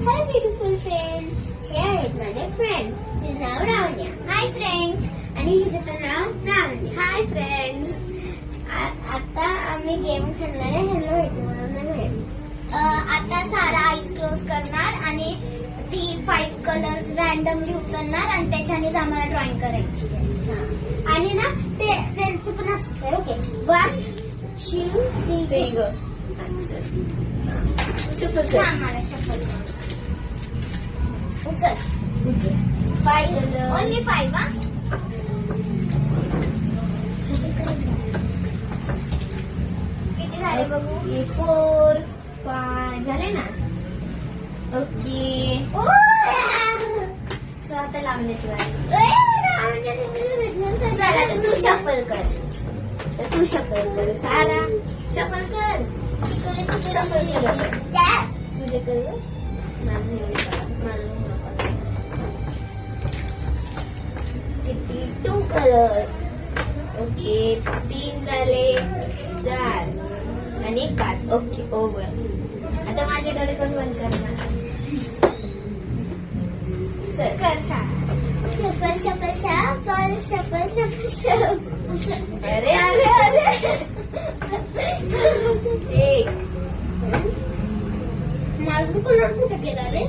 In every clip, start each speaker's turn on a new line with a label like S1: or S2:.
S1: हाय beautiful friend, हे आहेत माझे फ्रेंड. तिचं नाव रावण्या. Hi friends. आणि हिचं पण नाव रावण्या. Hi friends. आता आम्ही गेम खेळणार आहे. ह्याला माहिती मला नाही. आता सारा आईज क्लोज करणार आणि ती 5 कलर्स रॅन्डमली उचलणार आणि त्याच्यानेच आम्हाला ड्रॉइंग करायची आहे. आणि ना ते त्यांचं पण असतं. ओके 1 2 3 गो. शपथ आम्हाला शपथ उचल 5 ओनली 5 हा. किती झाले बघू. 4 5 झाले ना. ओके आता लावण्याची चला तर तू शफल कर. तू शफल कर. सारा शफल कर. शफल तुझे कर. किती 2 कलर. ओके 3 झाले. 4 आणि 5. Okay over. आता माझे डोळे पण बंद करणार. सर कर. Shuffle shuffle shuffle shuffle shuffle shuffle. अरे अरे अरे माझं कलर कुठे गेला रे.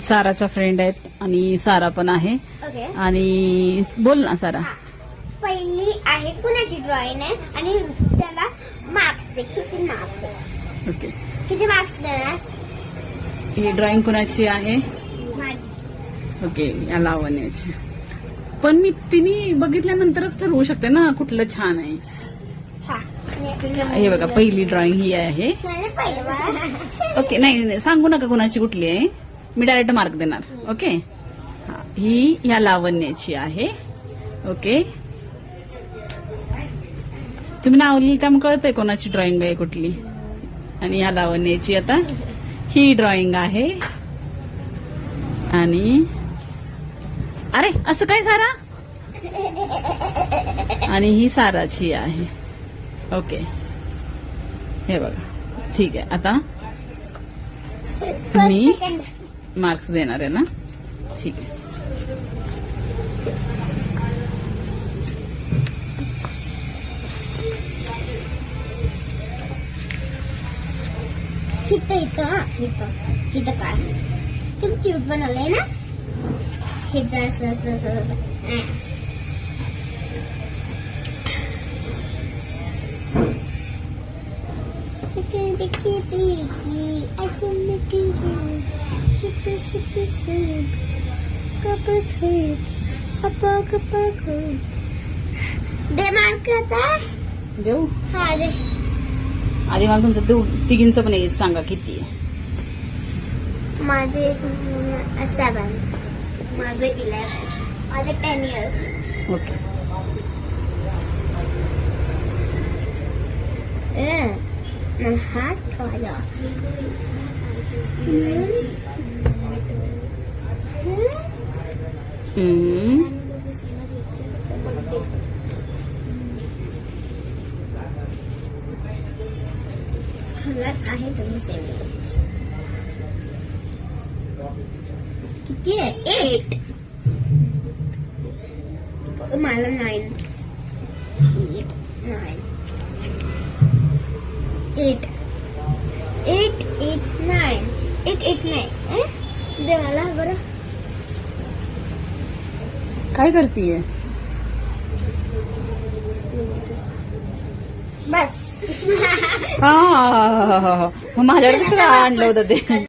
S2: साराच्या फ्रेंड आहेत आणि सारा पण आहे.
S1: ओके
S2: आणि बोल ना सारा.
S1: पहिली आहे कुणाची ड्रॉइंग आहे आणि त्याला मार्क्स दे. किती मार्क्स आहे.
S2: ओके
S1: किती मार्क्स देणार.
S2: ही ड्रॉइंग कुणाची आहे.
S1: माझी.
S2: ओके या लावण्याची. पण मी तिने बघितल्यानंतरच ठरवू शकते ना कुठलं छान आहे.
S1: हा
S2: हे बघा पहिली ड्रॉइंग ही आहे.
S1: पहिलं बाळा.
S2: ओके नाही सांगू नका कुणाची कुठली आहे. मी डायरेक्ट मार्क देणार. ओके हा ही या लावण्याची आहे. ओके तुम्ही नाव लिहिलं त्यामुळे कळतंय कोणाची ड्रॉइंग आहे कुठली. आणि या लावण्याची आता ही ड्रॉइंग आहे. आणि अरे असं काय सारा. आणि ही साराची आहे. ओके हे बघा ठीक आहे. आता मी मार्क्स देणार आहे ना. ठीक आहे.
S1: इथं काय किती क्यूट बनवलंय ना. हे दे मार्क आता.
S2: देऊ
S1: हा दे.
S2: आधी मला तुमचं तिघींचं पण एज सांगा किती आहे.
S1: माझे 7. माझे 11. माझे 10 years.
S2: ओके
S1: हात खायला. आहे तुम्ही सेम. किती आहे. 8. मला 9. 8 8 9. 8 8 9. दे मला बरं.
S2: काय करतीये.
S1: बस.
S2: हा मग माझ्याकडे कशाला आणलं होतं ते.